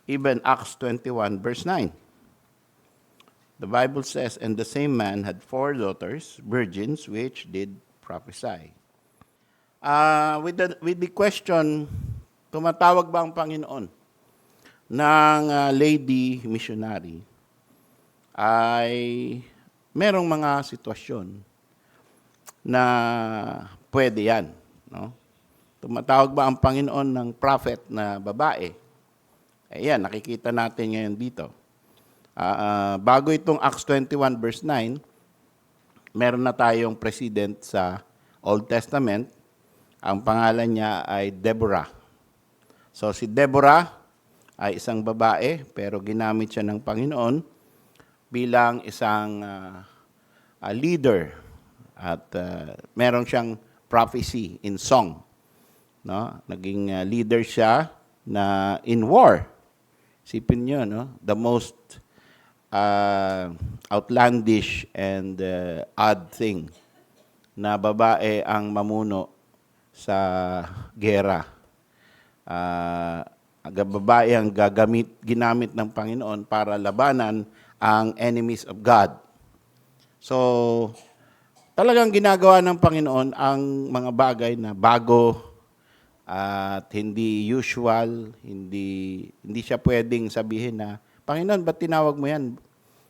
Even Acts 21, verse 9. The Bible says, "And the same man had 4 daughters, virgins, which did prophesy." With the question, tumatawag ba ang Panginoon ng lady missionary, ay merong mga sitwasyon na pwede yan. No? Tumatawag ba ang Panginoon ng prophet na babae? Ayan, nakikita natin ngayon dito. Bago itong Acts 21 verse 9, meron na tayong president sa Old Testament. Ang pangalan niya ay Deborah. So si Deborah ay isang babae, pero ginamit siya ng Panginoon bilang isang leader. At meron siyang prophecy in song. No? Naging leader siya na in war. Sipin niyo, no? The most outlandish and odd thing na babae ang mamuno sa gera. Babae ang ginamit ng Panginoon para labanan ang enemies of God. So, talagang ginagawa ng Panginoon ang mga bagay na bago at hindi usual, hindi siya pwedeng sabihin na, "Panginoon, ba't tinawag mo yan?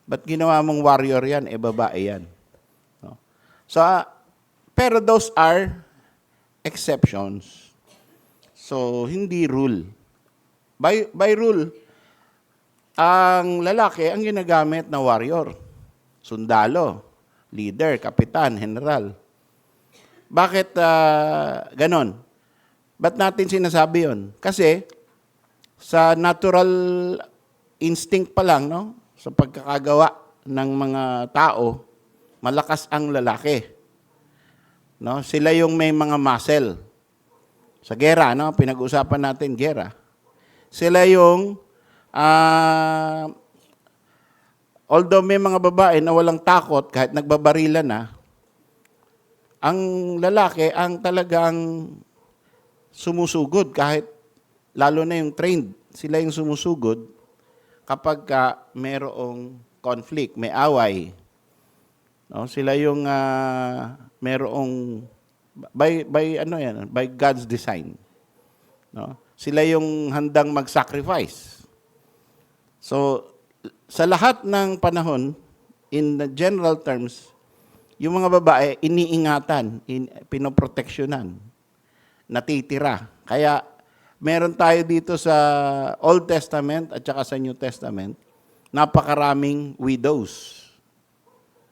Ba't ginawa mong warrior yan? Babae yan." No? So, pero those are exceptions. So, hindi rule. By rule, ang lalaki ang ginagamit na warrior, sundalo, leader, kapitan, general. Bakit ganon? Ba't natin sinasabi yon? Kasi sa natural instinct pa lang, no? Sa pagkakagawa ng mga tao, malakas ang lalaki. No? Sila yung may mga muscle. Sa gera, no? Pinag-usapan natin gera. Sila yung although may mga babae na walang takot kahit nagbabarila na, ang lalaki ang talagang sumusugod kahit lalo na yung trained. Sila yung sumusugod kapag mayroong conflict, may away. No? Sila yung mayroong by God's design. No? Sila yung handang mag-sacrifice. So, sa lahat ng panahon, in the general terms, yung mga babae, iniingatan, pinoproteksyonan, natitira. Kaya, meron tayo dito sa Old Testament at saka sa New Testament, napakaraming widows.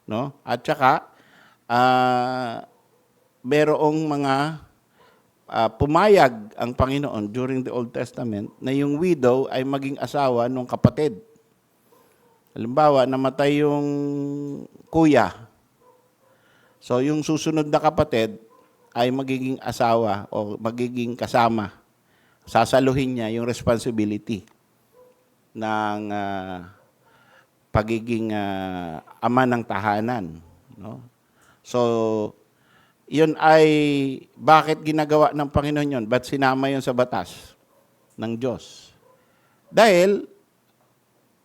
No? At saka, merong mga pumayag ang Panginoon during the Old Testament na yung widow ay maging asawa ng kapatid. Halimbawa, namatay yung kuya. So, yung susunod na kapatid ay magiging asawa o magiging kasama. Sasaluhin niya yung responsibility ng pagiging ama ng tahanan. No? So, yun ay bakit ginagawa ng Panginoon yun? Ba't sinama yun sa batas ng Diyos? Dahil,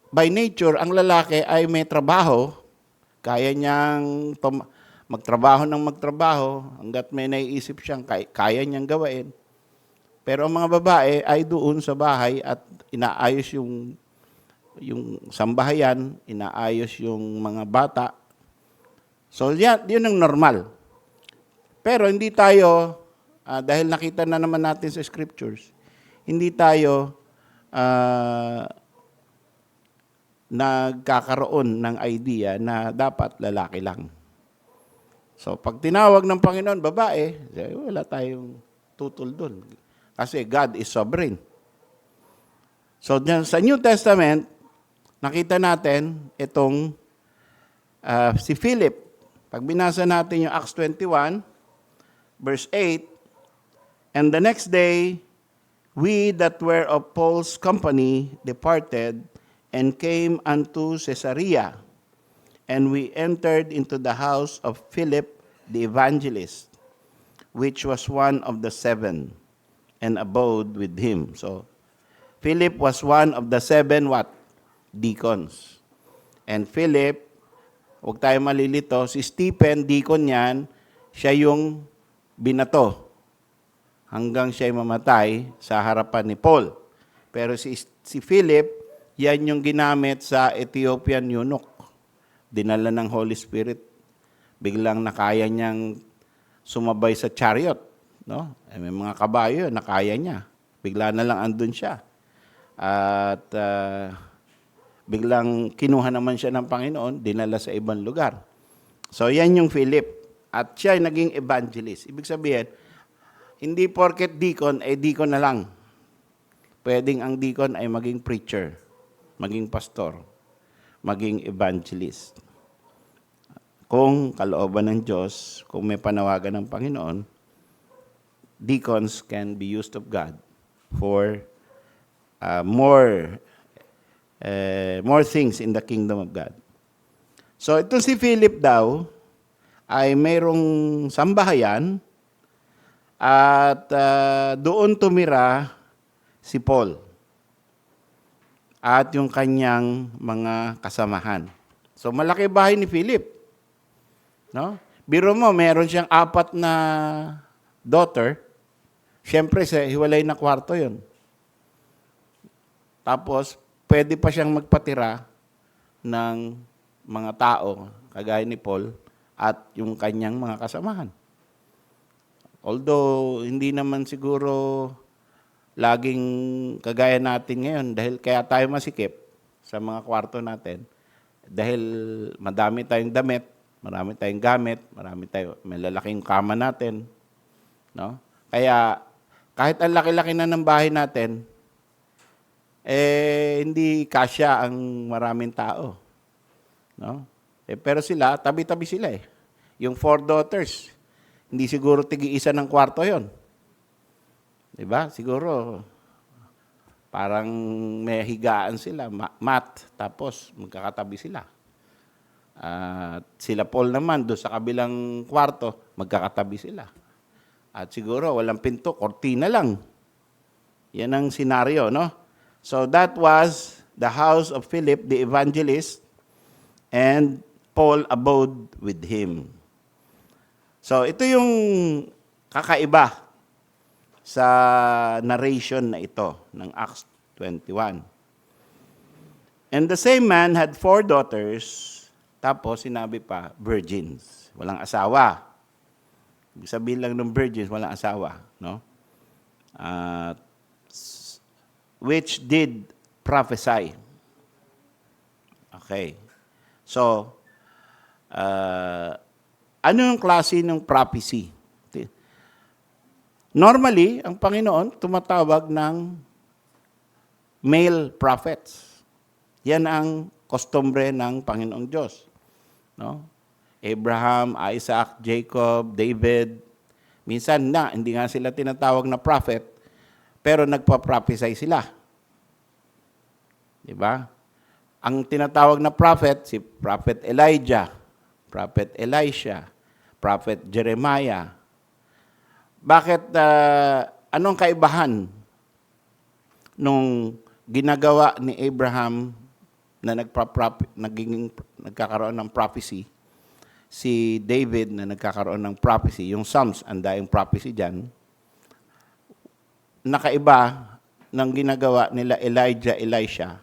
by nature, ang lalaki ay may trabaho, kaya niyang magtrabaho hanggat may naiisip siyang kaya niyang gawain. Pero ang mga babae ay doon sa bahay at inaayos yung sambahayan, inaayos yung mga bata. So, yun ang normal. Pero hindi tayo, dahil nakita na naman natin sa scriptures, hindi tayo nagkakaroon ng idea na dapat lalaki lang. So, pag tinawag ng Panginoon, babae, wala tayong tutol doon. Kasi God is sovereign. So, sa New Testament, nakita natin itong si Philip. Pag binasa natin yung Acts 21, verse 8, "And the next day, we that were of Paul's company departed and came unto Caesarea. And we entered into the house of Philip the evangelist, which was one of the 7, and abode with him." So, Philip was one of the 7 what? Deacons. And Philip, huwag tayo malilito, si Stephen, deacon yan, siya yung binato hanggang siya'y mamatay sa harapan ni Paul. Pero si Philip, yan yung ginamit sa Ethiopian eunuch. Dinala ng Holy Spirit. Biglang nakaya niyang sumabay sa chariot. No? May mga kabayo, nakaya niya. Bigla na lang andun siya. At biglang kinuha naman siya ng Panginoon, dinala sa ibang lugar. So yan yung Philip. At siya ay naging evangelist. Ibig sabihin, hindi porket deacon, deacon na lang. Pwedeng ang deacon ay maging preacher, maging pastor, maging evangelist. Kung kalooban ng Diyos, kung may panawagan ng Panginoon, deacons can be used of God for more things in the kingdom of God. So ito si Philip daw ay mayroong sambahayan at doon tumira si Paul at yung kanyang mga kasamahan. So malaki bahay ni Philip. No? Biro mo, meron siyang 4 na daughter. Siyempre, sa hiwalay na kwarto yun. Tapos, pwede pa siyang magpatira ng mga tao, kagaya ni Paul, at yung kanyang mga kasamahan. Although, hindi naman siguro laging kagaya natin ngayon, dahil kaya tayo masikip sa mga kwarto natin, dahil madami tayong damit, marami tayong gamit, may lalaking kama natin. No? Kaya, kahit ang laki-laki na ng bahay natin, hindi kasya ang maraming tao. No? Pero sila, tabi-tabi sila eh. Yung 4 daughters, hindi siguro tigi-isa ng kwarto yon. Diba? Siguro, parang may higaan sila, mat, tapos magkakatabi sila. At sila Paul naman, doon sa kabilang kwarto, magkakatabi sila. At siguro, walang pinto, kortina lang. Yan ang senaryo, no? So that was the house of Philip, the evangelist, and Paul abode with him. So ito yung kakaiba sa narration na ito ng Acts 21. And the same man had 4 daughters. Tapos, sinabi pa, virgins. Walang asawa. Ibig sabihin lang ng virgins, walang asawa. No? Which did prophesy. Okay. So, ano yung klase ng prophecy? Normally, ang Panginoon tumatawag ng male prophets. Yan ang kostumbre ng Panginoong Diyos. No? Abraham, Isaac, Jacob, David. Minsan hindi nga sila tinatawag na prophet, pero nagpa-prophesy sila. Diba? Ang tinatawag na prophet, si Prophet Elijah, Prophet Elisha, Prophet Jeremiah. Bakit, anong kaibahan nung ginagawa ni Abraham na nagkakaroon ng prophecy, si David na nagkakaroon ng prophecy, yung Psalms, ang daing prophecy dyan, nakaiba ng ginagawa nila Elijah, Elisha,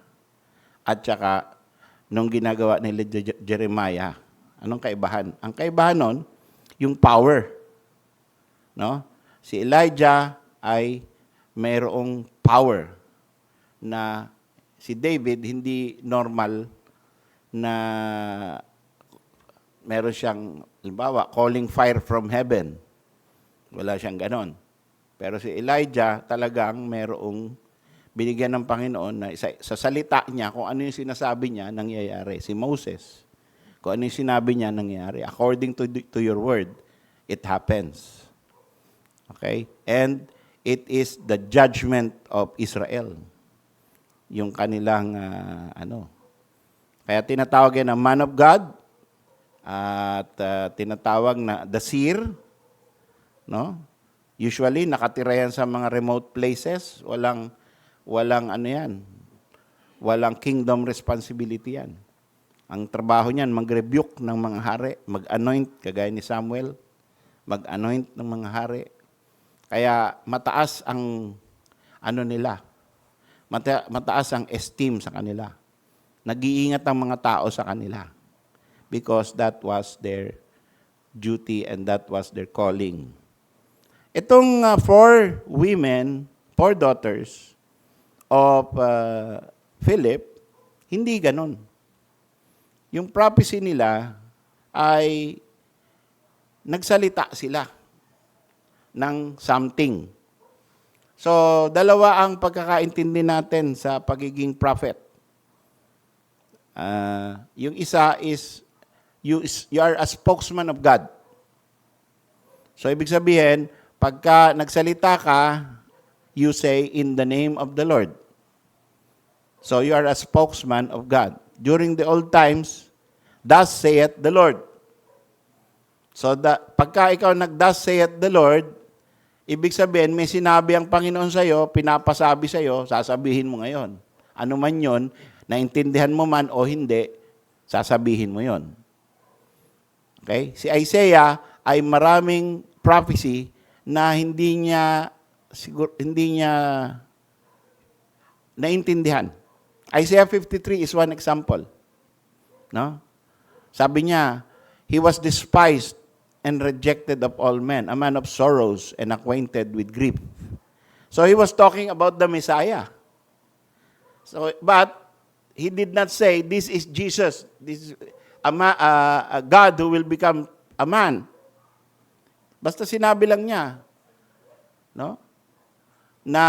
at saka nung ginagawa nila Jeremiah. Anong kaibahan? Ang kaibahan nun, yung power. No? Si Elijah ay mayroong power na si David hindi normal na meron siyang, halimbawa, calling fire from heaven. Wala siyang ganon. Pero si Elijah talagang mayroong binigyan ng Panginoon na sa salita niya, kung ano yung sinasabi niya, nangyayari. Si Moses, kung ano yung sinabi niya, nangyayari. According to your word, it happens. Okay? And it is the judgment of Israel. Yung kanilang, Kaya tinatawag yan na man of God, at tinatawag na the seer, no? Usually, nakatira yan sa mga remote places. walang ano yan, walang kingdom responsibility yan. Ang trabaho niyan, mag-rebuke ng mga hari, mag-anoint, kagaya ni Samuel, mag-anoint ng mga hari. Kaya mataas ang ano nila, mataas ang esteem sa kanila. Nag-iingat ang mga tao sa kanila because that was their duty and that was their calling. Itong 4 women, 4 daughters of Philip, hindi ganon. Yung prophecy nila ay nagsalita sila ng something. So, dalawa ang pagkakaintindi natin sa pagiging prophet. Yung isa is, you are a spokesman of God. So, ibig sabihin, pagka nagsalita ka, you say, in the name of the Lord. So, you are a spokesman of God. During the old times, thus saith the Lord. So, pagka ikaw nag-thus saith the Lord, ibig sabihin, may sinabi ang Panginoon sa'yo, pinapasabi sa'yo, sasabihin mo ngayon. Ano man yon, naintindihan mo man o hindi, sasabihin mo yon. Okay? Si Isaiah ay maraming prophecy na hindi niya naintindihan. Isaiah 53 is one example. No? Sabi niya, he was despised and rejected of all men, a man of sorrows and acquainted with grief. So he was talking about the Messiah. So, but he did not say, this is Jesus. This is a God who will become a man. Basta sinabi lang niya, no? Na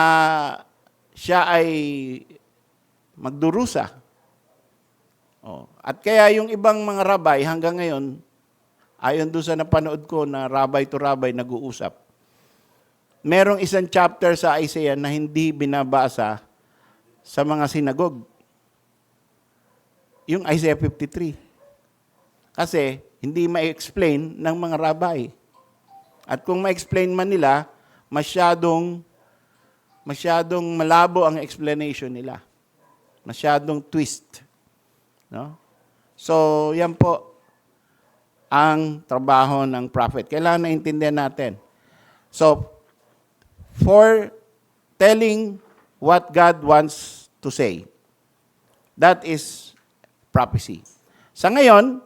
siya ay magdurusa. Oh. At kaya yung ibang mga rabay hanggang ngayon, ayon doon sa napanood ko na rabay to rabay nag-uusap, merong isang chapter sa Isaiah na hindi binabasa sa mga sinagog. Yung Isaiah 53. Kasi hindi ma-explain ng mga rabay. At kung ma-explain man nila, masyadong malabo ang explanation nila. Masyadong twist. No? So, yan po ang trabaho ng prophet. Kailangan naintindihan natin. So, for telling what God wants to say, that is prophecy. Sa ngayon,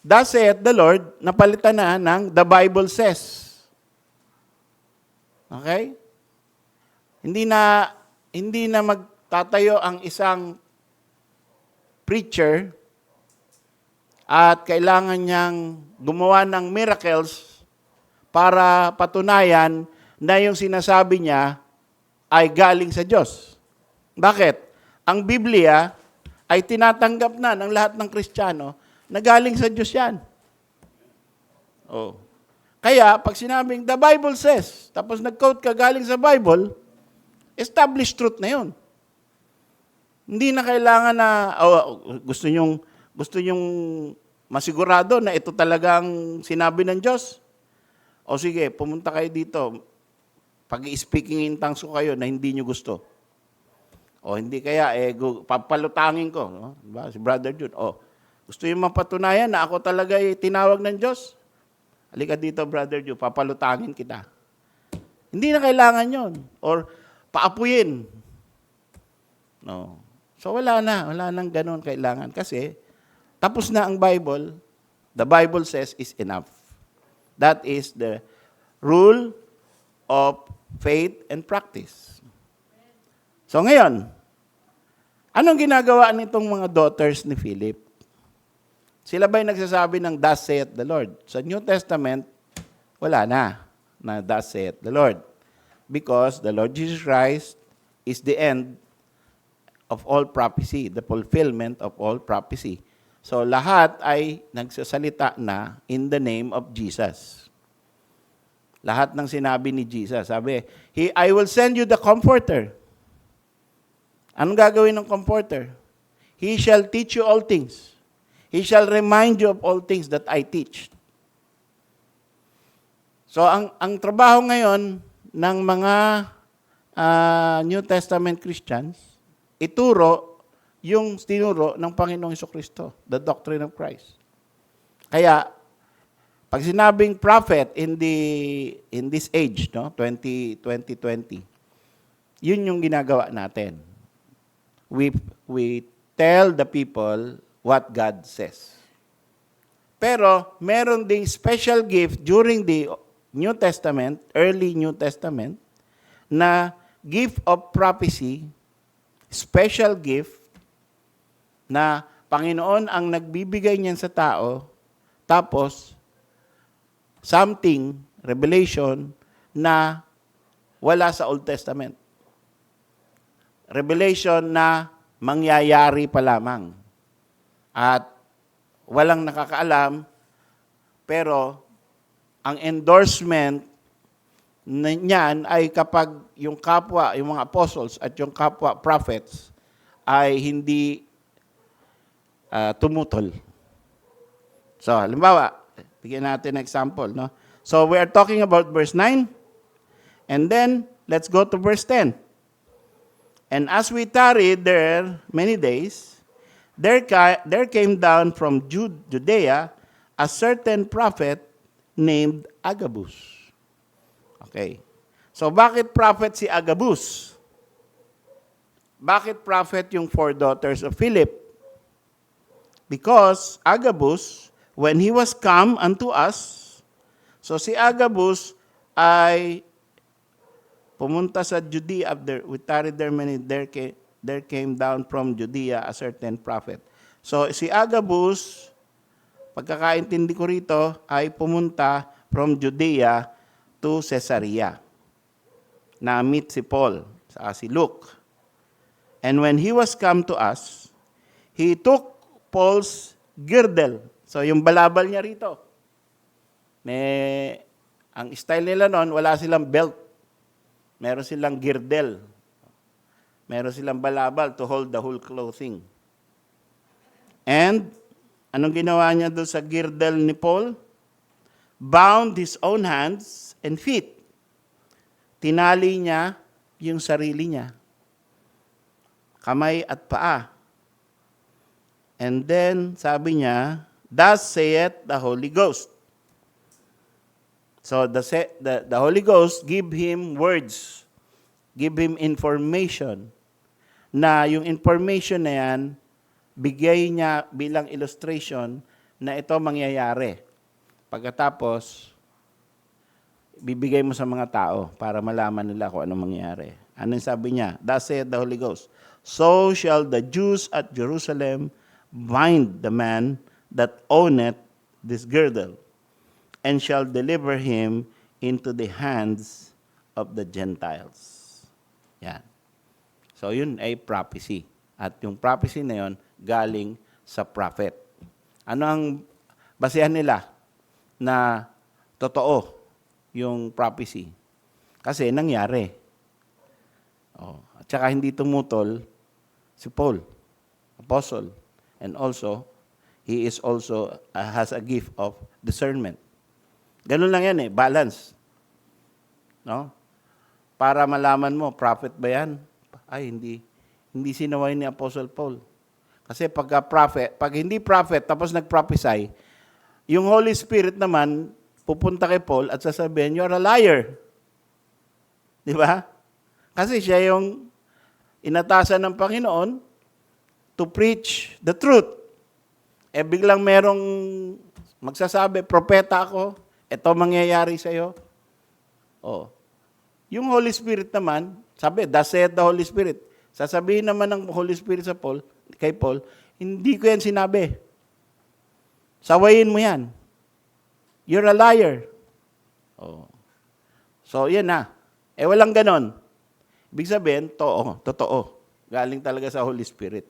thus saith the Lord, napalitan na ng the Bible says. Okay? Hindi na magtatayo ang isang preacher at kailangan niyang gumawa ng miracles para patunayan na yung sinasabi niya ay galing sa Diyos. Bakit? Ang Biblia ay tinatanggap na ng lahat ng Kristiyano na galing sa Diyos yan. Oh. Kaya, pag sinabing, the Bible says, tapos nag-quote ka galing sa Bible, established truth na yun. Hindi na kailangan na, gusto nyong masigurado na ito talagang sinabi ng Diyos. O sige, pumunta kayo dito, pag-i-speaking in tongues ko kayo na hindi nyo gusto. O hindi kaya, papalutangin ko. No? Diba? Si Brother Jude, gusto yung mapatunayan na ako talaga tinawag ng Diyos? Halika dito, Brother Jude, papalutangin kita. Hindi na kailangan yon. Or paapuyin. No. So wala nang ganun kailangan. Kasi tapos na ang Bible, the Bible says is enough. That is the rule of faith and practice. So ngayon, anong ginagawa nitong mga daughters ni Philip? Sila ba'y nagsasabi ng thus saith the Lord? Sa New Testament, wala na thus saith the Lord. Because the Lord Jesus Christ is the end of all prophecy, the fulfillment of all prophecy. So lahat ay nagsasalita na in the name of Jesus. Lahat ng sinabi ni Jesus. Sabi, I will send you the Comforter. Anong gagawin ng Comforter? He shall teach you all things. He shall remind you of all things that I teach. So ang trabaho ngayon ng mga New Testament Christians, ituro yung tinuro ng Panginoong Jesucristo, the doctrine of Christ. Kaya, pag sinabing prophet in this age, no, 2020, yun yung ginagawa natin. We tell the people what God says. Pero meron ding special gift during the New Testament, early New Testament, na gift of prophecy, special gift, na Panginoon ang nagbibigay niyan sa tao, tapos something, revelation, na wala sa Old Testament. Revelation na mangyayari pa lamang. At walang nakakaalam, pero ang endorsement niyan ay kapag yung kapwa, yung mga apostles at yung kapwa prophets ay hindi tumutol. So, halimbawa, bigyan natin ng example, no? So, we are talking about verse 9, and then, let's go to verse 10. And as we tarried there many days, there came down from Judea a certain prophet named Agabus. Okay. So, bakit prophet si Agabus? Bakit prophet yung 4 daughters of Philip? Because Agabus, when he was come unto us, so si Agabus ay pumunta sa Judea, we tarried there many, there came down from Judea a certain prophet. So si Agabus, pagkakaintindi ko rito, ay pumunta from Judea to Caesarea. Na-meet si Paul, si Luke. And when he was come to us, he took Paul's girdle. So yung balabal niya rito. Ang style nila noon, wala silang belt. Meron silang girdle. Meron silang balabal to hold the whole clothing. And, anong ginawa niya doon sa girdle ni Paul? Bound his own hands and feet. Tinali niya yung sarili niya. Kamay at paa. And then, sabi niya, thus saith the Holy Ghost. So the Holy Ghost give him words, give him information, na yung information na yan, bigay niya bilang illustration na ito mangyayari. Pagkatapos, bibigay mo sa mga tao para malaman nila kung anong mangyayari. Anong sabi niya? Thus saith the Holy Ghost, so shall the Jews at Jerusalem bind the man that owneth this girdle, and shall deliver him into the hands of the Gentiles. Yan. So yun ay prophecy. At yung prophecy na yun, galing sa prophet. Ano ang basehan nila na totoo yung prophecy? Kasi nangyari. At saka hindi tumutol si Paul, apostle. And also, he is also has a gift of discernment. Ganun lang yan balance. No? Para malaman mo, prophet ba yan? Ay, hindi. Hindi sinaway ni Apostle Paul. Kasi pag hindi prophet, tapos nag-prophesy, yung Holy Spirit naman, pupunta kay Paul at sasabihin, you're a liar. Di ba? Kasi siya yung inatasan ng Panginoon to preach the truth. Biglang merong magsasabi, propeta ako, ito mangyayari sa'yo. Yung Holy Spirit naman, sabi, thus saith the Holy Spirit. Sasabihin naman ng Holy Spirit kay Paul, hindi ko yan sinabi. Sawayin mo yan. You're a liar. So, yan na. Walang ganon. Ibig sabihin, totoo. Galing talaga sa Holy Spirit.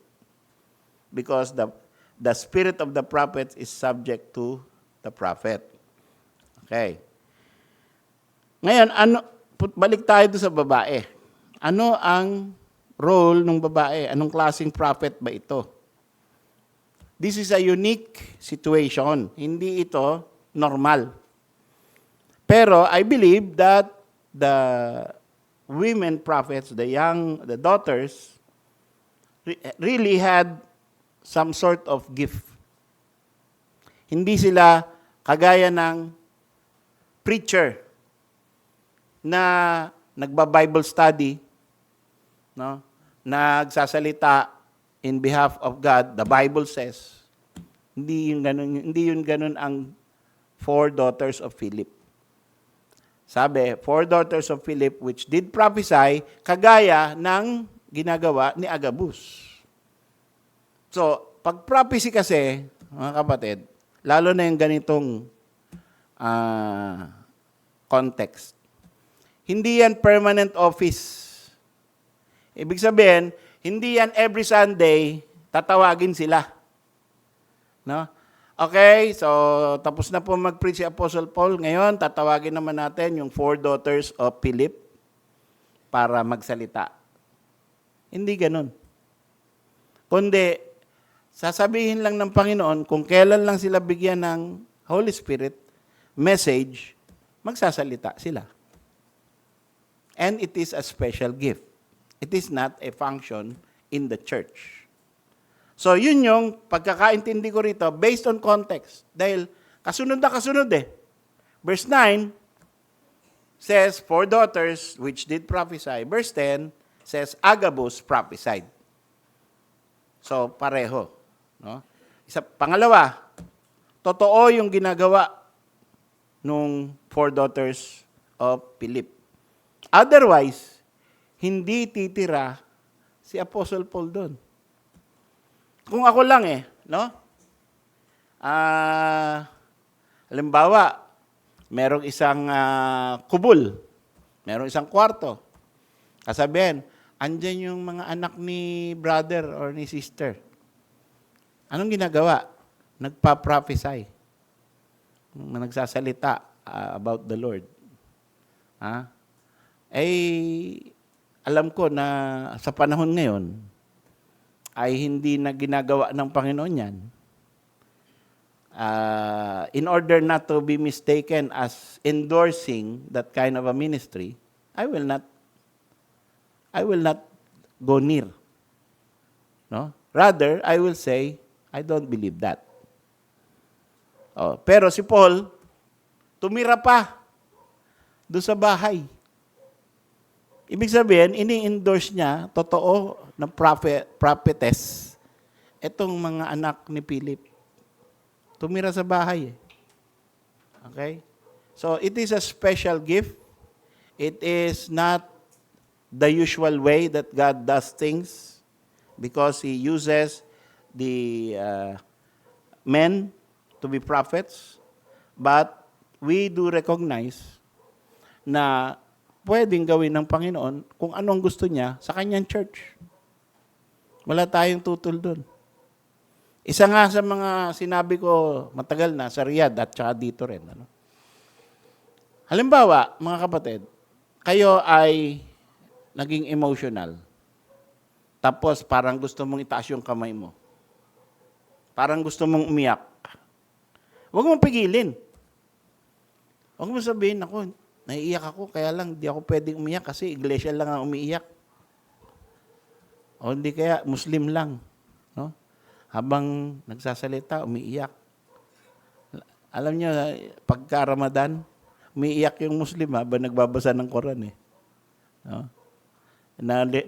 Because the spirit of the prophet is subject to the prophet. Okay. Ngayon, balik tayo sa babae. Ano ang role ng babae? Anong klaseng prophet ba ito? This is a unique situation. Hindi ito normal. Pero I believe that women prophets, the daughters, really had some sort of gift. Hindi sila kagaya ng preacher na nagba-Bible study, no? Nagsasalita in behalf of God, the Bible says. Hindi yun ganun ang four daughters of Philip. Sabi, four daughters of Philip which did prophesy, kagaya ng ginagawa ni Agabus. So, pag prophecy kasi, mga kapatid, lalo na yung ganitong context, hindi yan permanent office. Ibig sabihin, hindi yan every Sunday, tatawagin sila. No? Okay, so tapos na po mag-preach si Apostle Paul. Ngayon, tatawagin naman natin yung four daughters of Philip para magsalita. Hindi ganun. Kundi, sasabihin lang ng Panginoon kung kailan lang sila bigyan ng Holy Spirit message, magsasalita sila. And it is a special gift. It is not a function in the church. So, yun yung pagkakaintindi ko rito based on context. Dahil kasunod na kasunod eh. Verse 9 says, four daughters which did prophesy. Verse 10 says, Agabus prophesied. So, pareho. No? Pangalawa, totoo yung ginagawa nung four daughters of Philip. Otherwise, hindi titira si Apostle Paul doon. Kung ako lang no? Halimbawa, merong isang kubul, merong isang kwarto. Kasabihin, andyan yung mga anak ni brother or ni sister. Anong ginagawa? Nagpa-prophesy. Nagsasalita about the Lord. Alam ko na sa panahon ngayon, ay hindi na ginagawa ng Panginoon yan. In order not to be mistaken as endorsing that kind of a ministry, I will not go near. No? Rather, I will say, I don't believe that. Pero si Paul, tumira pa doon sa bahay. Ibig sabihin, ini-endorse niya, totoo, na prophetess, itong mga anak ni Philip. Tumira sa bahay. Okay? So, it is a special gift. It is not the usual way that God does things because He uses the men to be prophets. But we do recognize na pwedeng gawin ng Panginoon kung anong gusto niya sa kanyang church. Wala tayong tutol doon. Isa nga sa mga sinabi ko matagal na sa Riyadh at saka dito rin. Ano? Halimbawa, mga kapatid, kayo ay naging emotional. Tapos parang gusto mong itaas yung kamay mo. Parang gusto mong umiyak. Huwag mong pigilin. Huwag mong sabihin, ako, naiiyak ako, kaya lang di ako pwedeng umiyak kasi iglesia lang ang umiiyak. O hindi kaya Muslim lang. No? Habang nagsasalita, umiiyak. Alam niyo, pagka Ramadan, umiiyak yung Muslim habang nagbabasa ng Quran. No?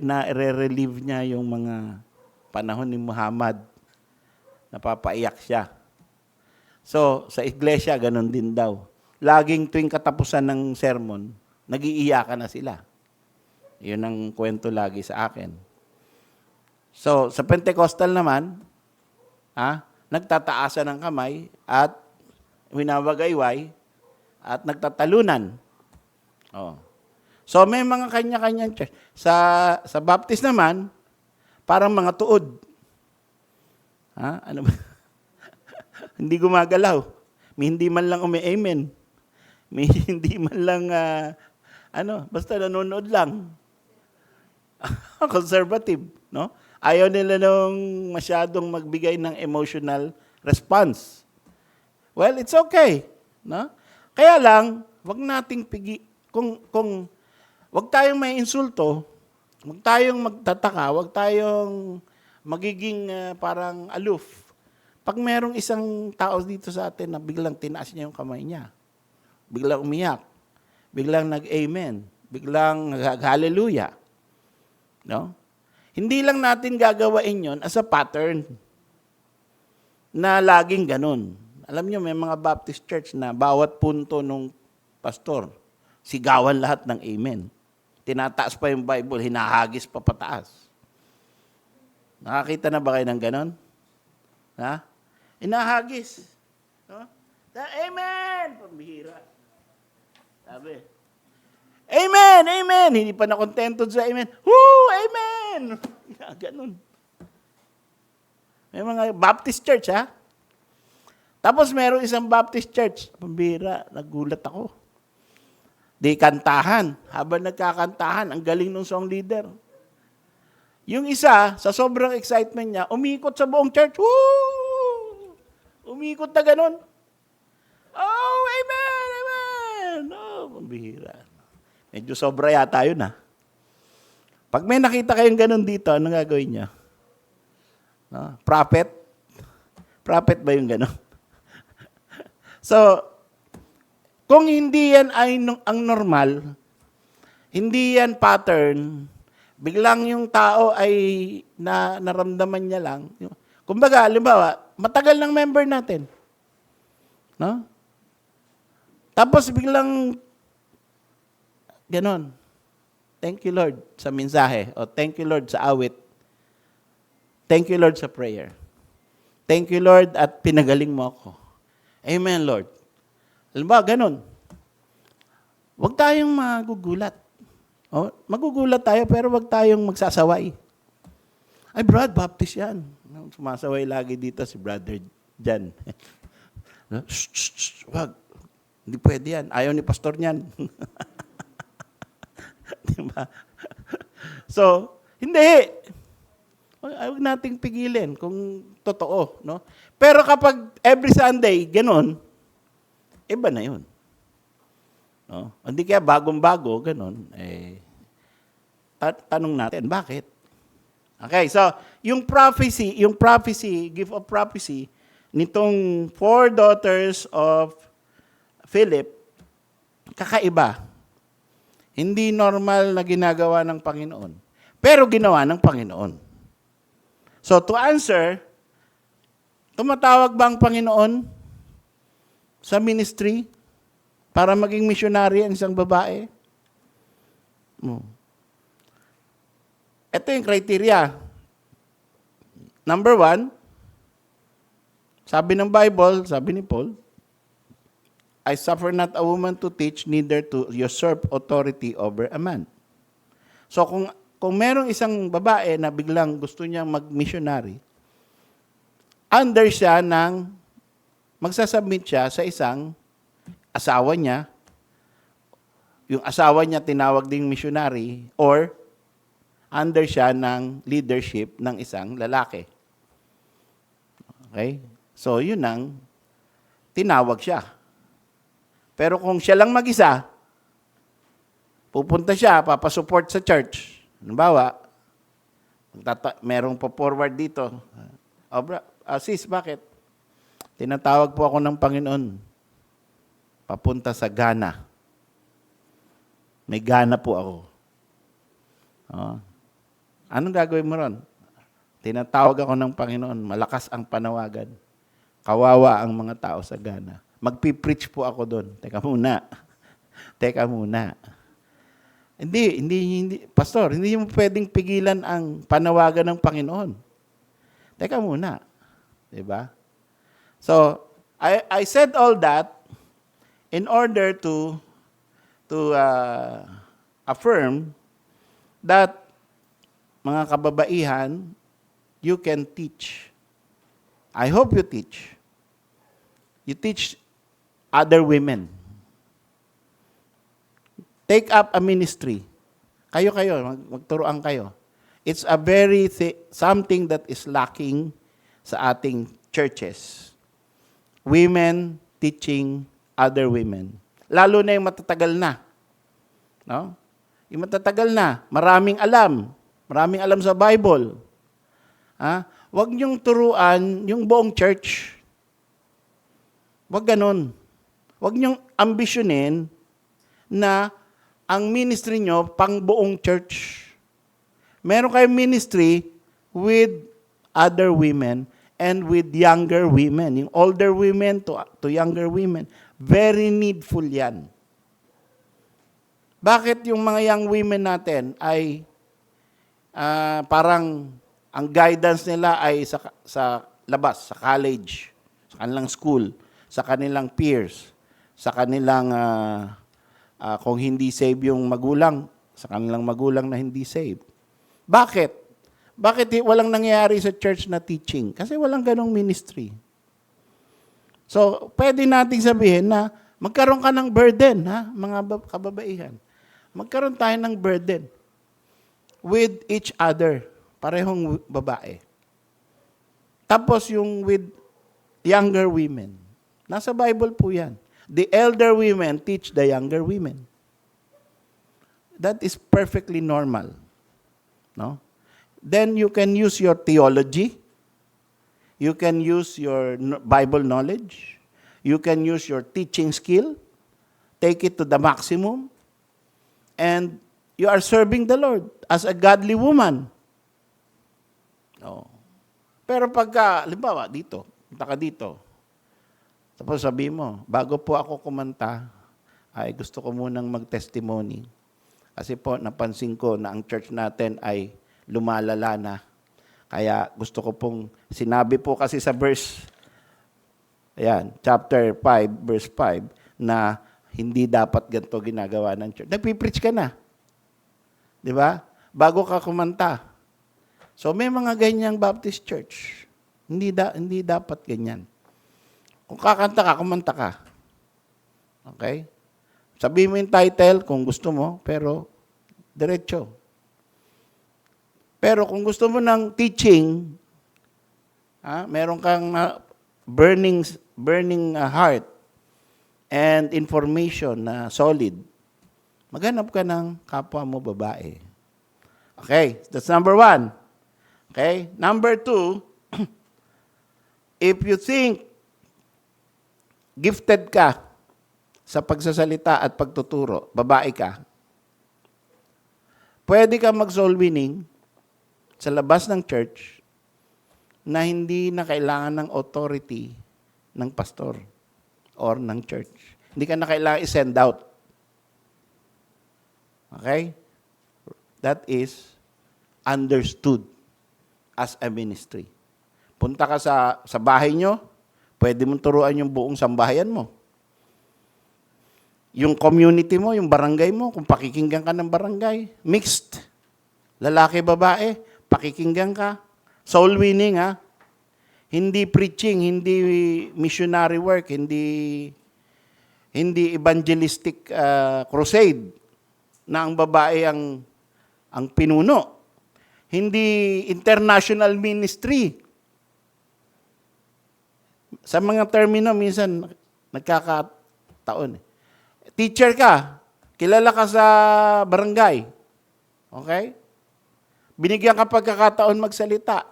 Na-relieve niya yung mga panahon ni Muhammad. Napapaiyak siya. So, sa iglesia, ganun din daw. Laging tuwing katapusan ng sermon, nag-iiyakan na sila. Yun ang kwento lagi sa akin. So, sa Pentecostal naman, nagtataasan ng kamay at winawagayway at nagtatalunan. So, may mga kanya-kanyang church. Sa Baptist naman, parang mga tuod. Ano ba? Hindi gumagalaw. May hindi man lang umi-amen. May hindi man lang, basta nanonood lang. Conservative, no? Ayaw nila nung masyadong magbigay ng emotional response. Well, it's okay, no? Kaya lang, wag nating kung Huwag tayong may insulto, huwag tayong magtataka, huwag tayong magiging parang aloof. Pag merong isang tao dito sa atin na biglang tinaas niya yung kamay niya, biglang umiyak, biglang nag-amen, biglang nag-hallelujah, no? Hindi lang natin gagawain yon as a pattern na laging ganun. Alam niyo, may mga Baptist church na bawat punto nung pastor, sigawan lahat ng amen. Tinataas pa yung Bible, hinahagis pa pataas. Nakakita na ba kayo ng ganon? Ha? Hinahagis. No? Amen! Pambihira. Sabi, amen! Amen! Hindi pa nakontento sa amen. Woo! Amen! Ganon. May mga Baptist church, ha? Tapos meron isang Baptist church. Pambihira, nagulat ako. Di kantahan. Habang nagkakantahan, ang galing ng song leader. Yung isa, sa sobrang excitement niya, umikot sa buong church. Woo! Umikot na ganun. Oh, amen, amen. Oh, pambihira. Medyo sobra yata yun, ha? Pag may nakita kayong ganun dito, anong gagawin niya? No? Prophet? Prophet ba yung ganun? So, kung hindi yan ay ang normal, hindi yan pattern, biglang yung tao ay naramdaman niya lang. Kumbaga, halimbawa, matagal ng member natin. No? Tapos biglang ganon. Thank you, Lord, sa mensahe. O thank you, Lord, sa awit. Thank you, Lord, sa prayer. Thank you, Lord, at pinagaling mo ako. Amen, Lord. Halimbawa, ganun. Huwag tayong magugulat. O, magugulat tayo, pero huwag tayong magsasaway. Ay, Brad, Baptist yan. Sumasaway lagi dito si Brother Jan. Wag. Hindi pwede yan. Ayaw ni pastor niyan. Diba? So, hindi. Huwag nating pigilin kung totoo. No? Pero kapag every Sunday, ganun, iba na yun. No? Hindi kaya bagong-bago, ganun. Tanong natin, bakit? Okay, so, yung prophecy, gift of prophecy, nitong 4 daughters of Philip, kakaiba. Hindi normal na ginagawa ng Panginoon. Pero ginawa ng Panginoon. So, to answer, tumatawag ba ang Panginoon sa ministry para maging missionary ang isang babae? Ito yung criteria. Number 1, sabi ng Bible, sabi ni Paul, I suffer not a woman to teach, neither to usurp authority over a man. So kung merong isang babae na biglang gusto niyang mag-missionary, under siya ng, magsasubmit siya sa isang asawa niya, yung asawa niya tinawag ding missionary, or under siya ng leadership ng isang lalaki. Okay? So, yun ang tinawag siya. Pero kung siya lang mag-isa, pupunta siya, papasupport sa church. Halimbawa, merong pa-forward dito. Sis, bakit? Tinatawag po ako ng Panginoon. Papunta sa Ghana. May Ghana po ako. Anong gagawin mo ron? Tinatawag ako ng Panginoon. Malakas ang panawagan. Kawawa ang mga tao sa Ghana. Magpipreach po ako doon. Teka muna. Hindi, Pastor, hindi mo pwedeng pigilan ang panawagan ng Panginoon. Teka muna. Diba? So, I said all that in order to affirm that, mga kababaihan, you can teach. I hope you teach. You teach other women. Take up a ministry. Kayo, magturuan kayo. It's a very something that is lacking sa ating churches. Women teaching other women. Lalo na yung matatagal na. No? Yung matatagal na, maraming alam sa Bible. Huwag niyong turuan yung buong church. Huwag ganun. Huwag niyong ambisyonin na ang ministry nyo pang buong church. Meron kayong ministry with other women and with younger women. Yung older women to younger women. Very needful yan. Bakit yung mga young women natin ay parang ang guidance nila ay sa labas, sa college, sa kanilang school, sa kanilang peers, sa kanilang, kung hindi save yung magulang, sa kanilang magulang na hindi save. Bakit? Bakit walang nangyayari sa church na teaching? Kasi walang ganong ministry. So, pwede nating sabihin na magkaroon ka ng burden, mga kababaihan. Magkaroon tayo ng burden with each other, parehong babae. Tapos yung with younger women. Nasa Bible po yan. The elder women teach the younger women. That is perfectly normal. No? Then you can use your theology. You can use your Bible knowledge. You can use your teaching skill. Take it to the maximum. And you are serving the Lord as a godly woman. Pero pagka, halimbawa, punta ka dito. Tapos sabi mo, bago po ako kumanta, ay gusto ko munang mag-testimony. Kasi po, napansin ko na ang church natin ay lumalala na. Kaya gusto ko pong, sinabi po kasi sa verse, chapter 5, verse 5, na hindi dapat ganito ginagawa ng church. Nagpipreach ka na. Di ba? Bago ka kumanta. So may mga ganyang Baptist church. Hindi dapat ganyan. Kung kakanta ka, kumanta ka. Okay? Sabihin mo yung title kung gusto mo, pero diretso. Pero kung gusto mo ng teaching, meron kang burning heart and information na solid, maghanap ka ng kapwa mo babae. Okay, that's number 1. Okay, number 2, if you think gifted ka sa pagsasalita at pagtuturo, babae ka, pwede ka mag-soul winning sa labas ng church na hindi na kailangan ng authority ng pastor or ng church. Hindi ka na kailangan i-send out. Okay? That is understood as a ministry. Punta ka sa bahay nyo, pwede mong turuan yung buong sambahayan mo. Yung community mo, yung barangay mo, kung pakikinggan ka ng barangay, mixed. Lalaki, babae, pakikinggan ka. Soul winning, Hindi preaching, hindi missionary work, hindi evangelistic crusade na ang babae ang pinuno. Hindi international ministry. Sa mga termino, minsan nagkakataon. Teacher ka, kilala ka sa barangay. Okay? Binigyan ka pagkakataon magsalita.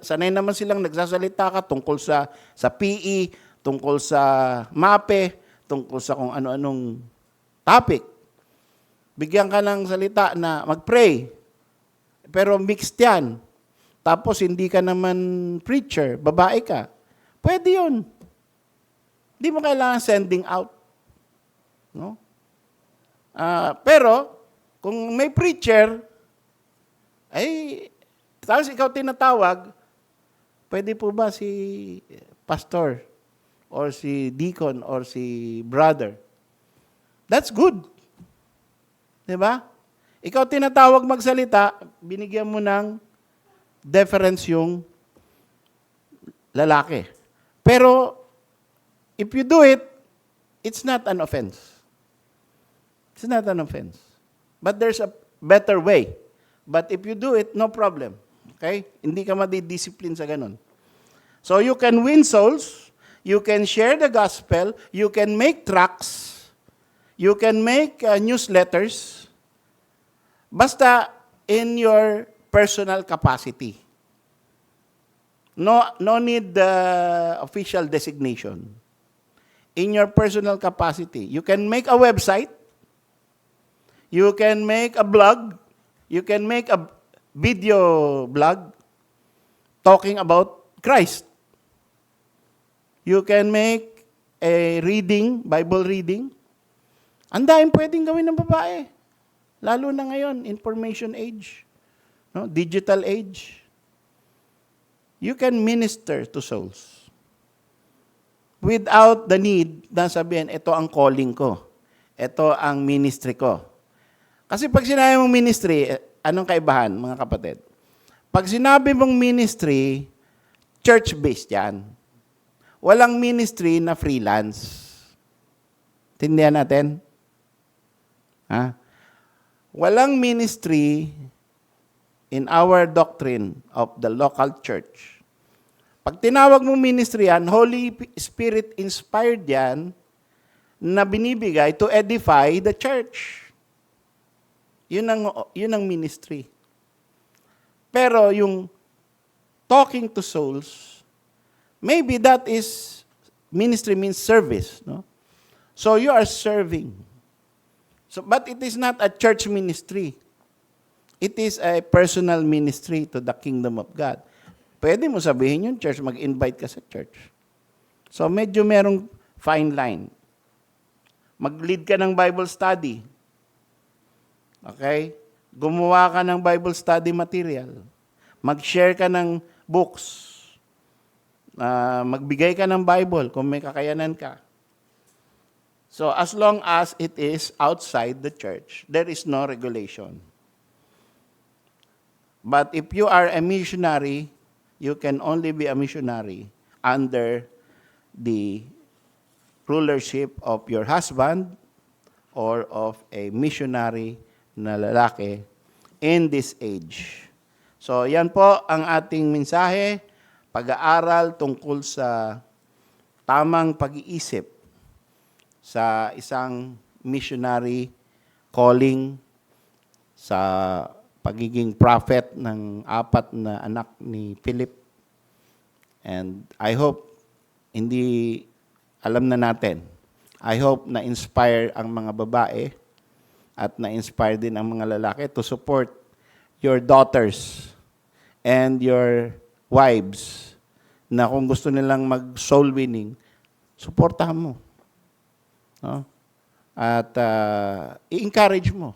Sanay naman silang nagsasalita ka tungkol sa PE, tungkol sa MAPE, tungkol sa kung ano-anong topic. Bigyan ka ng salita na mag-pray. Pero mixed yan. Tapos hindi ka naman preacher, babae ka. Pwede yun. Hindi mo kailangan sending out. No? Pero, kung may preacher, tapos ikaw tinatawag, pwede po ba si pastor or si deacon or si brother? That's good. Diba? Ikaw tinatawag magsalita, binigyan mo ng deference yung lalaki. Pero, if you do it, it's not an offense. It's not an offense. But there's a better way. But if you do it, no problem. Okay? Hindi ka madidiscipline sa ganun. So you can win souls, you can share the gospel, you can make tracts, you can make newsletters, Basta in your personal capacity. No need the official designation. In your personal capacity. You can make a website. You can make a blog. You can make a video blog talking about Christ. You can make a reading, Bible reading. Ang daming pwedeng gawin ng babae. Lalo na ngayon, information age, no? Digital age. You can minister to souls without the need na sabihin, ito ang calling ko. Ito ang ministry ko. Kasi pag sinabi mong ministry, anong kaibahan, mga kapatid? Pag sinabi mong ministry, church-based yan. Walang ministry na freelance. Tindihan natin? Ha? Walang ministry in our doctrine of the local church. Pag tinawag mong ministry yan, Holy Spirit inspired yan na binibigay to edify the church. Yun ang ministry. Pero yung talking to souls, maybe that is, ministry means service. No? So you are serving. So, but it is not a church ministry. It is a personal ministry to the kingdom of God. Pwede mo sabihin yung church, mag-invite ka sa church. So medyo merong fine line. Mag-lead ka ng Bible study. Okay? Gumawa ka ng Bible study material. Mag-share ka ng books. Magbigay ka ng Bible kung may kakayanan ka. So as long as it is outside the church, there is no regulation. But if you are a missionary, you can only be a missionary under the rulership of your husband or of a missionary na lalaki in this age. So yan po ang ating mensahe, pag-aaral tungkol sa tamang pag-iisip sa isang missionary calling, sa pagiging prophet ng 4 na anak ni Philip. And I hope, hindi alam na natin, I hope na-inspire ang mga babae at na-inspire din ang mga lalaki to support your daughters and your wives na kung gusto nilang mag-soul winning, supportahan mo. No? At i-encourage mo.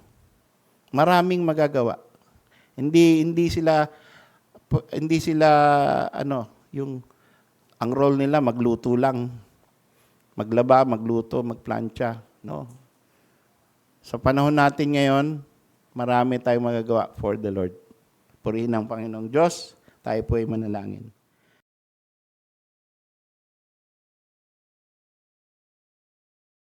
Maraming magagawa. Hindi sila yung ang role nila magluto lang. Maglaba, magluto, magplantsa, no? Sa panahon natin ngayon, marami tayong magagawa for the Lord. Purihin ang Panginoong Diyos, tayo po ay manalangin.